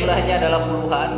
jumlahnya adalah puluhan.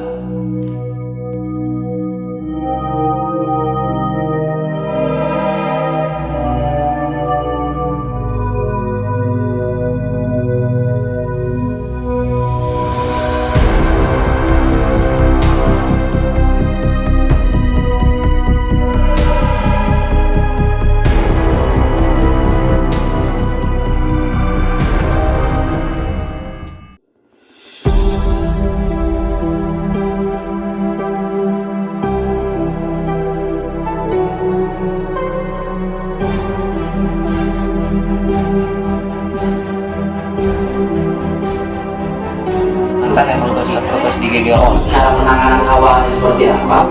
Kan emang terus di GGO. Cara penanganan awalnya seperti apa?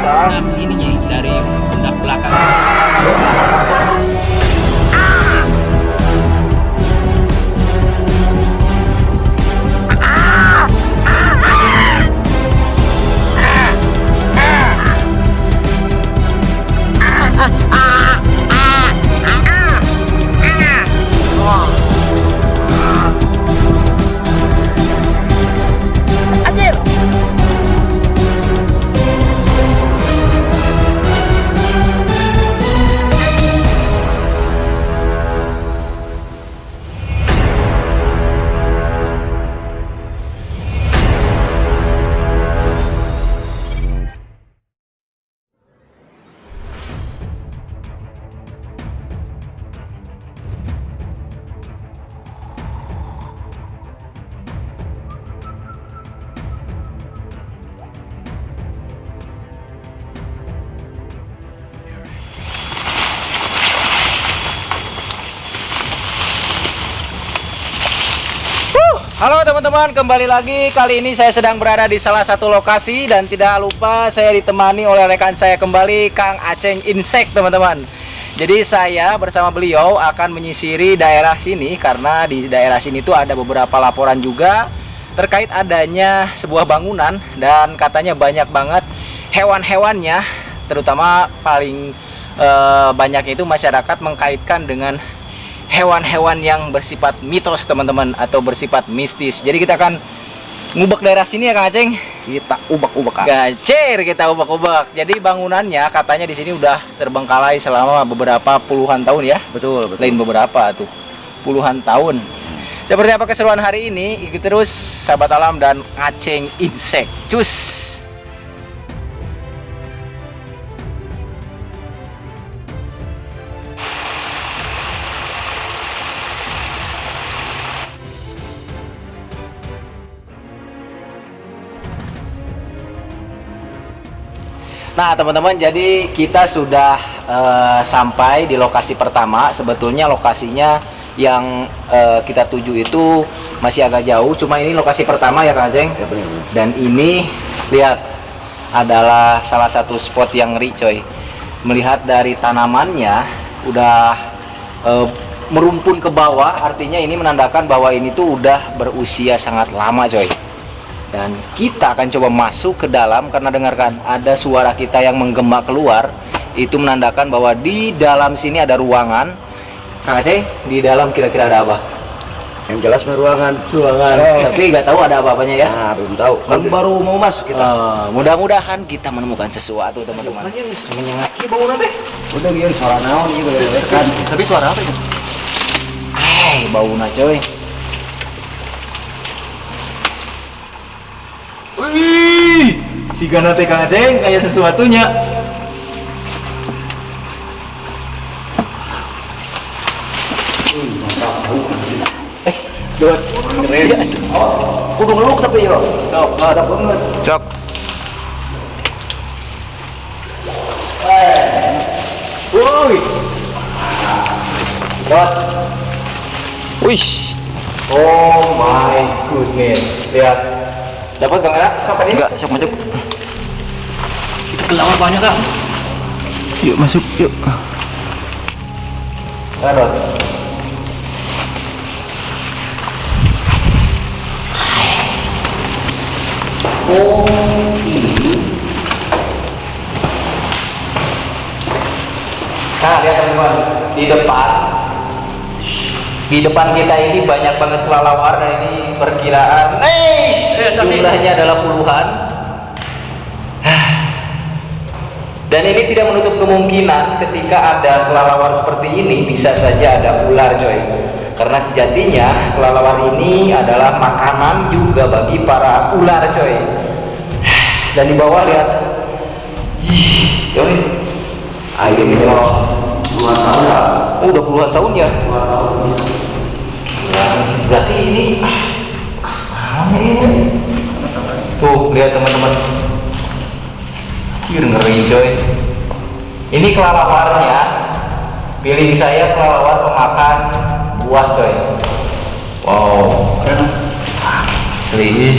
Nah, ininya dari pundak belakang. Halo teman-teman, kembali lagi. Kali ini saya sedang berada di salah satu lokasi dan tidak lupa saya ditemani oleh rekan saya kembali, Kang Aceng Insek, teman-teman. Jadi saya bersama beliau akan menyisiri daerah sini karena di daerah sini tuh ada beberapa laporan juga terkait adanya sebuah bangunan dan katanya banyak banget hewan-hewannya, terutama paling banyak itu masyarakat mengkaitkan dengan hewan-hewan yang bersifat mitos, teman-teman, atau bersifat mistis. Jadi kita akan ngubek daerah sini ya, Kang Aceng. Kita ubak-ubak. Gacir, kita ubek-ubek. Jadi bangunannya katanya di sini udah terbengkalai selama beberapa puluhan tahun ya. Betul, betul. Lain beberapa tuh puluhan tahun. Seperti apa keseruan hari ini? Ikuti terus sahabat alam dan Aceng Insek. Cus. Nah teman-teman, jadi kita sudah sampai di lokasi pertama. Sebetulnya lokasinya yang kita tuju itu masih agak jauh, cuma ini lokasi pertama ya Kang Aceng. Ya, benar. Dan ini lihat adalah salah satu spot yang ngeri, coy. Melihat dari tanamannya udah merumpun ke bawah, artinya ini menandakan bahwa ini tuh udah berusia sangat lama, coy. Dan kita akan coba masuk ke dalam karena dengarkan ada suara kita yang menggema keluar. Itu menandakan bahwa di dalam sini ada ruangan. Kang Aceh, di dalam kira-kira ada apa? Yang jelas ruangan. Ruangan. Tapi nggak tahu ada apa-apanya ya. Nah, belum tahu. Kan baru mau masuk kita. Mudah-mudahan kita menemukan sesuatu, teman-teman. Menyengat ki bau nanti. Udah dia suara naon ieu kan. Tapi suara apa itu? Bau na coy. Wih, si Gana teh Kang Aceng kayak sesuatunya. Dot, keren. Oh, kudu ngeluk tapi yo. Sok, Ada banget. cok. Woi. Dot. Wih. Oh my goodness. Lihat. Dapat kamera? Sampai ini? Enggak, sok masuk. Itu kelawar banyak, Kang. Yuk masuk, yuk. Dot. Oh, ini. Nah, lihat teman-teman, di depan kita ini banyak banget kelelawar dan ini perkiraan. Jumlahnya adalah puluhan. Dan ini tidak menutup kemungkinan ketika ada kelelawar seperti ini bisa saja ada ular, coy. Karena sejatinya kelelawar ini adalah makanan juga bagi para ular, coy. Dan di bawah lihat, coy, airnya 2 tahun ya. udah puluhan tahun ya. 2 tahun. Gila, berarti ini ini. Tuh lihat teman-teman, ngeri, coy. Ini kelelawarnya, pilih saya kelelawar pemakan buah, coy. Wow, keren. Asli.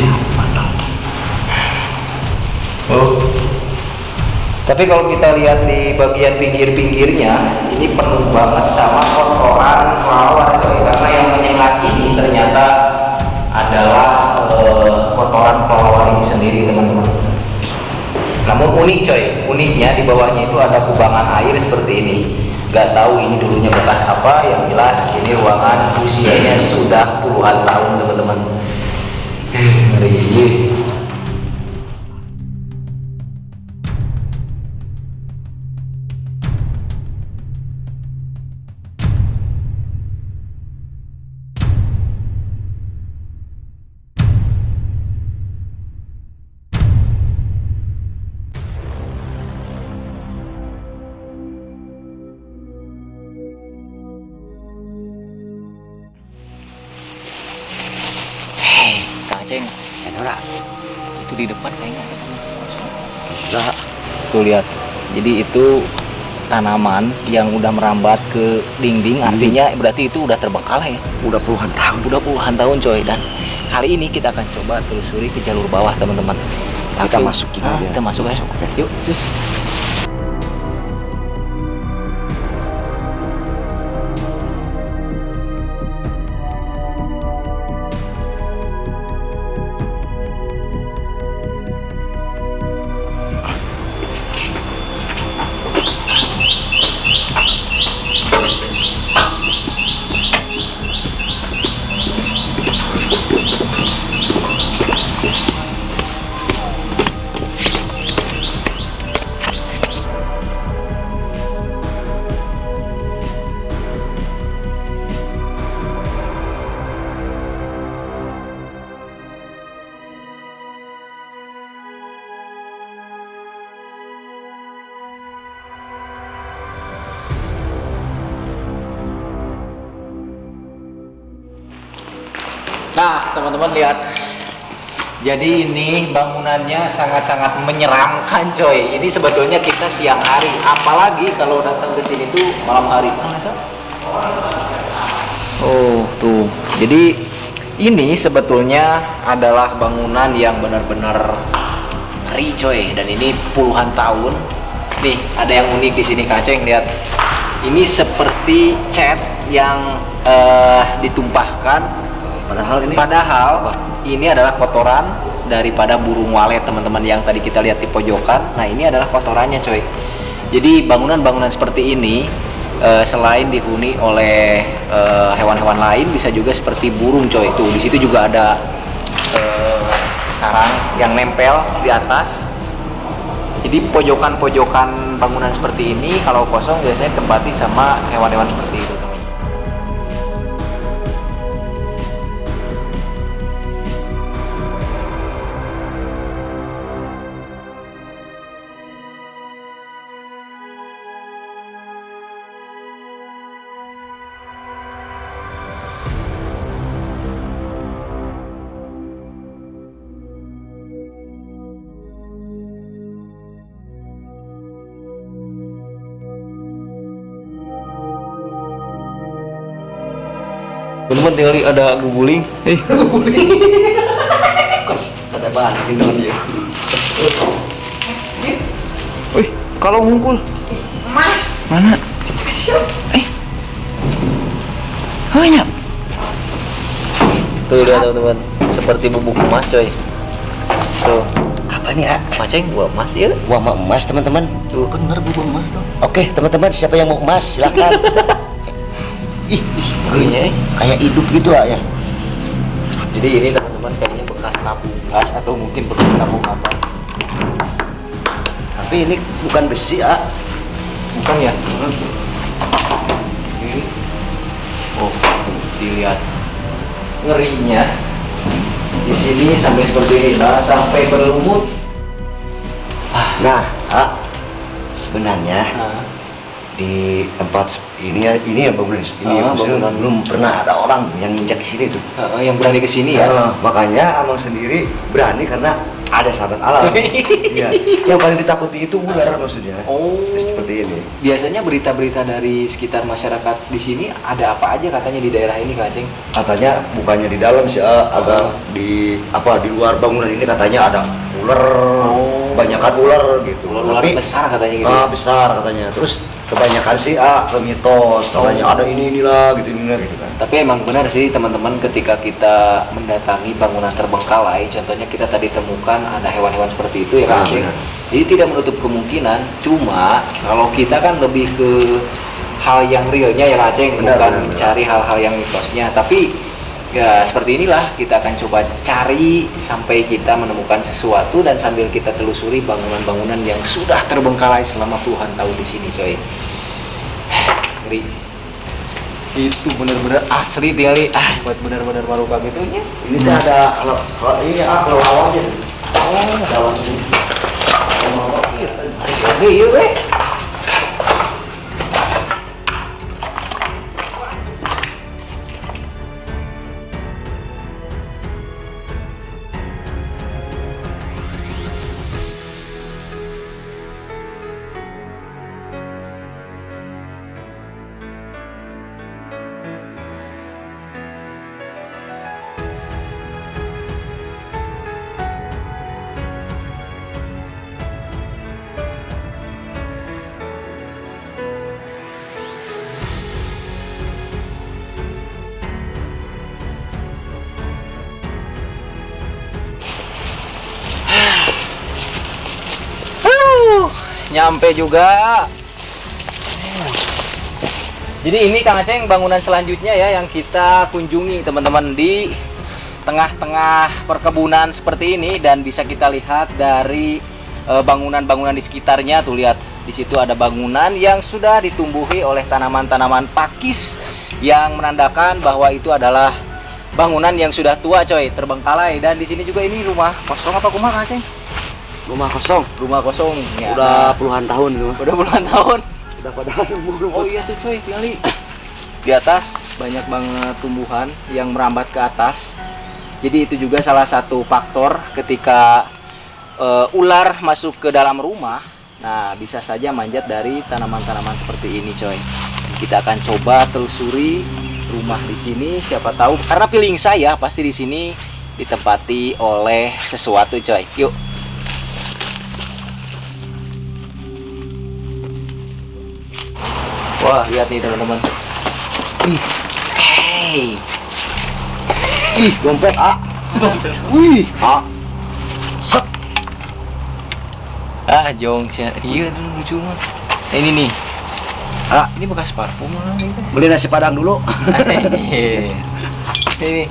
Tapi kalau kita lihat di bagian pinggir-pinggirnya, ini penuh banget sama kotoran kelelawar, coy. Karena yang menyengat ini ternyata adalah kotoran kelelawar ini sendiri, teman-teman. Namun unik, coy. Uniknya di bawahnya itu ada kubangan air seperti ini. Gak tahu ini dulunya bekas apa. Yang jelas ini ruangan usianya sudah puluhan tahun, teman-teman. Ngeri. Ceng, Enora. itu di depan kayaknya ada. Gila. Tuh lihat. Jadi itu tanaman yang udah merambat ke dinding, artinya berarti itu udah terbengkalai ya. Udah puluhan tahun. Udah puluhan tahun, coy. Dan kali ini kita akan coba telusuri ke jalur bawah, teman-teman. Kita Langsung. masukin Ah, aja. kita masuk ya. Yuk, cus. Nah, teman-teman lihat. Jadi ini bangunannya sangat-sangat menyeramkan, coy. Ini sebetulnya kita siang hari, apalagi kalau datang ke sini tuh malam hari. Oh, tuh. Jadi ini sebetulnya adalah bangunan yang benar-benar ngeri, coy. Dan ini puluhan tahun. Nih, ada yang unik di sini, Kaceng, lihat. Ini seperti cat yang ditumpahkan. Padahal ini adalah kotoran daripada burung walet, teman-teman, yang tadi kita lihat di pojokan. Nah, ini adalah kotorannya, coy. Jadi bangunan-bangunan seperti ini selain dihuni oleh hewan-hewan lain, bisa juga seperti burung, coy. Tuh di situ juga ada sarang yang nempel di atas. Jadi pojokan-pojokan bangunan seperti ini kalau kosong biasanya ditempati sama hewan-hewan seperti itu, teman. Teman-teman, tinggal ada guguling. Guguling. Kos ada bahan gitu dia. Wih, kalau ngungkul. Mas, Mana? Banyak. Tuh lihat, teman-teman. Seperti bubuk emas, coy. Tuh, Apa nih, ah? Maceng buah emas ya. Wah, mau emas, teman-teman. Tuh, bener bubuk emas tuh. Oke, teman-teman, siapa yang mau emas? Silakan. Ih, kayaknya. Kayak hidup gitu, ah, ya. Jadi ini, teman-teman, kayaknya bekas bekas tabung gas atau mungkin bekas tabung apa. Tapi ini bukan besi, ah. Bukan ya? Ini. Oh, dilihat ngerinya. Di sini sampai seperti ini, nah, sampai berlumut. Nah, ah, sebenarnya Nah, di tempat ini yang bangunan ini maksudnya bangunan. belum pernah ada orang yang nginjak ke sini tuh. yang berani ke sini ya. Makanya Amang sendiri berani karena ada sahabat alam. Iya. Yang paling ditakuti itu ular maksudnya. Oh. Seperti ini. Biasanya berita-berita dari sekitar masyarakat di sini ada apa aja katanya di daerah ini, Kak Aceng? Katanya bukannya di dalam sih, agak di luar bangunan ini katanya ada ular. Kebanyakan ular gitu. Ular besar katanya gitu. Besar katanya. Terus kebanyakan sih ke mitos katanya ada inilah gitu kan. Tapi emang benar sih teman-teman, ketika kita mendatangi bangunan terbengkalai, contohnya kita tadi temukan ada hewan-hewan seperti itu ya Kak Aceng. Benar. Jadi tidak menutup kemungkinan, cuma kalau kita kan lebih ke hal yang realnya ya Kak Aceng, Benar, bukan benar. mencari hal-hal yang mitosnya. Tapi ya seperti inilah, kita akan coba cari sampai kita menemukan sesuatu dan sambil kita telusuri bangunan-bangunan yang sudah terbengkalai selama puluhan tahun di sini, coy. Ngeri. Itu benar-benar asli kali. Buat benar-benar baru kayak gitunya. Ini tuh ada kalau ini kalau awalnya. Oh, Dalam ini. oke, yuk, weh. Nyampe juga. Jadi ini Kang Aceng bangunan selanjutnya ya yang kita kunjungi teman-teman, di tengah-tengah perkebunan seperti ini, dan bisa kita lihat dari bangunan-bangunan di sekitarnya. Tuh lihat, di situ ada bangunan yang sudah ditumbuhi oleh tanaman-tanaman pakis yang menandakan bahwa itu adalah bangunan yang sudah tua, coy, terbengkalai. Dan di sini juga ini rumah kosong apa kumaha, Kang Aceng? Rumah kosong. Rumah kosong ya. Udah puluhan tahun gitu. Udah puluhan tahun. Udah pada umur. Oh iya tuh coy, kali di atas banyak banget tumbuhan yang merambat ke atas. Jadi itu juga salah satu faktor ketika ular masuk ke dalam rumah. Nah, bisa saja manjat dari tanaman-tanaman seperti ini, coy. Kita akan coba telusuri rumah di sini, siapa tahu, karena feeling saya pasti di sini ditempati oleh sesuatu, coy. Yuk. Wah, lihat nih teman-teman. Ih, Hey. ih, dompet, ah. Wih. Ah. Set. Jong, iya lucu banget. Ini nih. Ini bekas parfum lah nih. Beli nasi padang dulu. Ini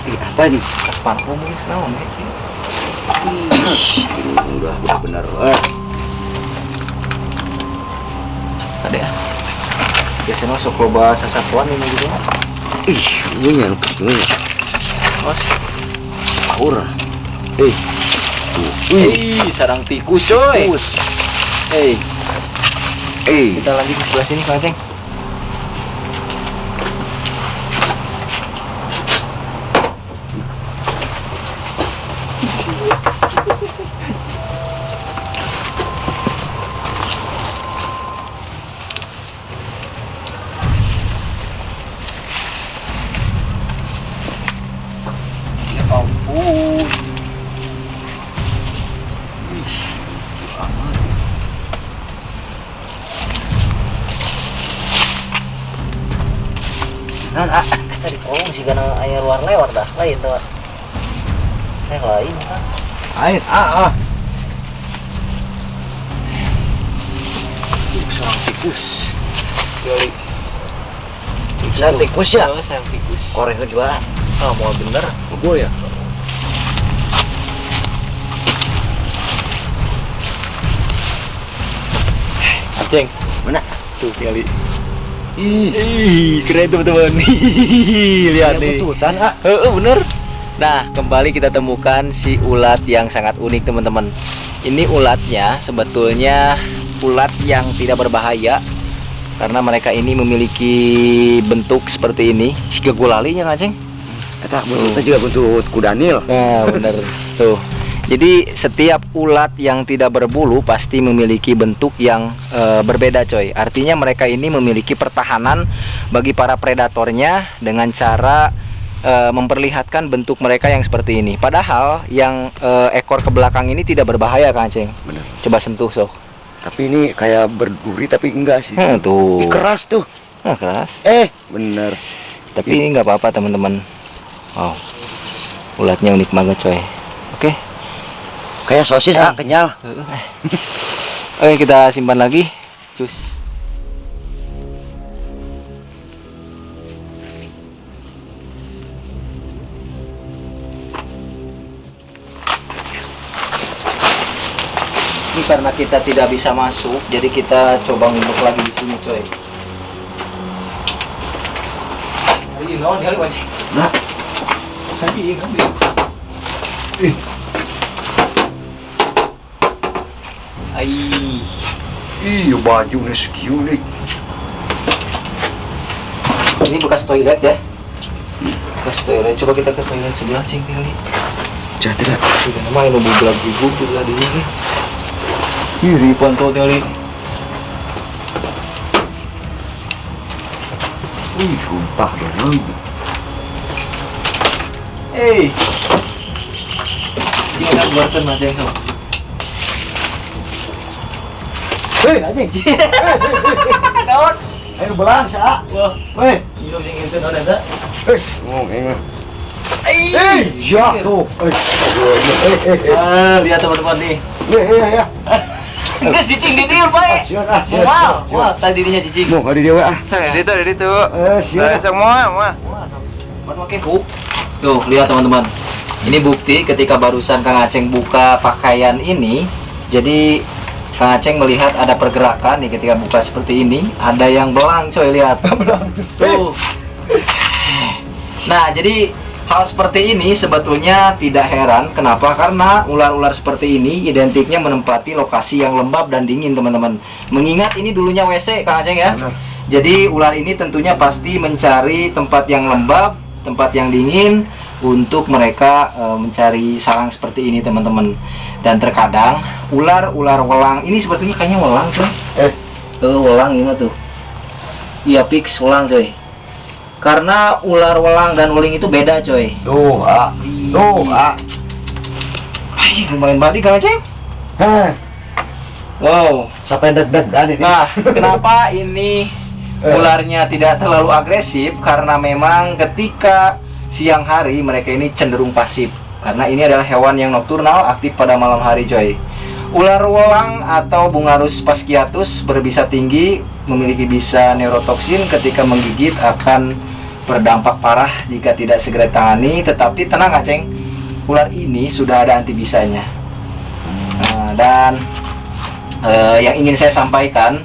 Ih, apa nih? bekas parfum ini senawan ya. Ini udah benar. Ada ya. Biasanya sok loba sasatuan ini gitu. Ih, ini ya lupa ini. Mas. Aur. Sarang tikus, coy. Tikus. Kita lanjut ke sebelah sini, Kang Aceng. Ya ampun. Tadi kolong sih karena air luar lewat dah lain tuh. Lain kan. Air, Sarang tikus. Kali. Sarang tikus ya? Sarang tikus. Korek juga. Mau bener. Gue ya. Aceng, Mana? tuh kali. Ih, Keren teman-teman. Lihat nih. bututan, ah. Bener. Nah, kembali kita temukan si ulat yang sangat unik teman-teman. Ini ulatnya sebetulnya ulat yang tidak berbahaya karena mereka ini memiliki bentuk seperti ini. Siga gulalinya kan, Ceng? Eta buntutnya juga buntut kudanil. Nah, bener tuh. Jadi setiap ulat yang tidak berbulu pasti memiliki bentuk yang berbeda, coy. Artinya mereka ini memiliki pertahanan bagi para predatornya dengan cara memperlihatkan bentuk mereka yang seperti ini. Padahal yang ekor ke belakang ini tidak berbahaya, Kang Aceng. Bener. Coba sentuh, sok. Tapi ini kayak berduri tapi enggak sih. Tuh. Ih, keras tuh. Nah, keras. Bener. Tapi ini nggak apa-apa, teman-teman. Wow. Ulatnya unik banget, coy. Oke. Kayak sosis, kenyal. Oke, kita simpan lagi. Cus. Ini karena kita tidak bisa masuk, jadi kita coba ngumpul lagi di sini, coy. Hari ini dia lewat, Cek. Nah, Hari ini. ih, baju nih sekiu nih. Ini bekas toilet ya. Bekas toilet. Coba kita ke toilet sebelah, Cing, kali. Jah tidak. Sudah nama ini budak ibu tuh tadi ini. Ih, pantau kali. Ih, sumpah dong. Hey. Jangan keluarkan macam itu. Hei, anjing. Daun. Ayo belang sa. Wah, Weh, itu sing itu ada. ngomong. Ya tuh. Lihat teman-teman nih. Ya. Enggak cicing di dia, Pak. Siap. Wah, tadi dirinya cicing. Mau hari dia ah. Dari itu. Siap. Semua. Buat pakai hook. Tuh, lihat teman-teman. Ini bukti ketika barusan Kang Aceng buka pakaian ini. Jadi Kang Aceng melihat ada pergerakan nih ketika buka seperti ini. Ada yang belang, coy, lihat. Tuh. Nah, jadi hal seperti ini sebetulnya tidak heran. Kenapa? Karena ular-ular seperti ini identiknya menempati lokasi yang lembab dan dingin, teman-teman. Mengingat ini dulunya WC, Kang Aceng ya. Benar. Jadi ular ini tentunya pasti mencari tempat yang lembab, tempat yang dingin untuk mereka mencari sarang seperti ini, teman-teman. Dan terkadang ular-ular welang ini sebetulnya kayaknya welang, coy. Welang ini tuh. Iya, fix welang, coy. Karena ular welang dan weling itu beda, coy. Tuh, ah. Ay, lumayan badi, Kang Aceng. Wow. Sampai deg-degan ini. Nah, kenapa ini ularnya tidak terlalu agresif? Karena memang ketika siang hari mereka ini cenderung pasif. Karena ini adalah hewan yang nokturnal, aktif pada malam hari, coy. Ular welang atau Bungarus fasciatus berbisa tinggi, memiliki bisa neurotoksin, ketika menggigit akan berdampak parah jika tidak segera ditangani. Tetapi tenang, Aceng, ular ini sudah ada antibisanya. Nah, dan yang ingin saya sampaikan,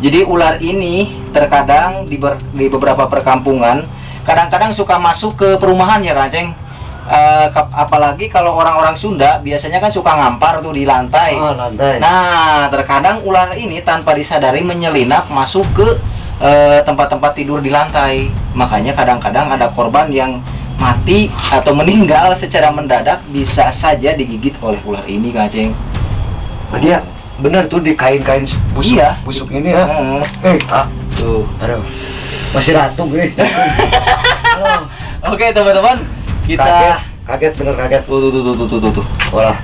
jadi ular ini terkadang di beberapa perkampungan kadang-kadang suka masuk ke perumahan ya, Kang Aceng. Apalagi kalau orang-orang Sunda biasanya kan suka ngampar tuh di lantai. Lantai. Nah, terkadang ular ini tanpa disadari menyelinap masuk ke tempat-tempat tidur di lantai. Makanya kadang-kadang ada korban yang mati atau meninggal secara mendadak bisa saja digigit oleh ular ini, Kang Aceng. Dia bener tuh di kain-kain busuk, Iya. busuk ini ya. Tuh. Aduh. Masih ratung nih. Halo. Oke, teman-teman, kita Kaget bener kaget. tuh. Walah.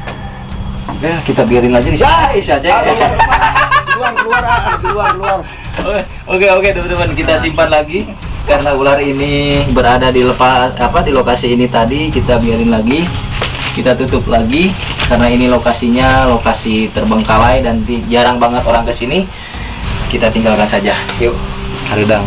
Ya, kita biarin aja di sini saja. Keluar. Oke, teman-teman, kita simpan lagi karena ular ini berada di di lokasi ini tadi. Kita biarin lagi, kita tutup lagi karena ini lokasinya lokasi terbengkalai dan jarang banget orang kesini. Kita tinggalkan saja. Yuk, harudang.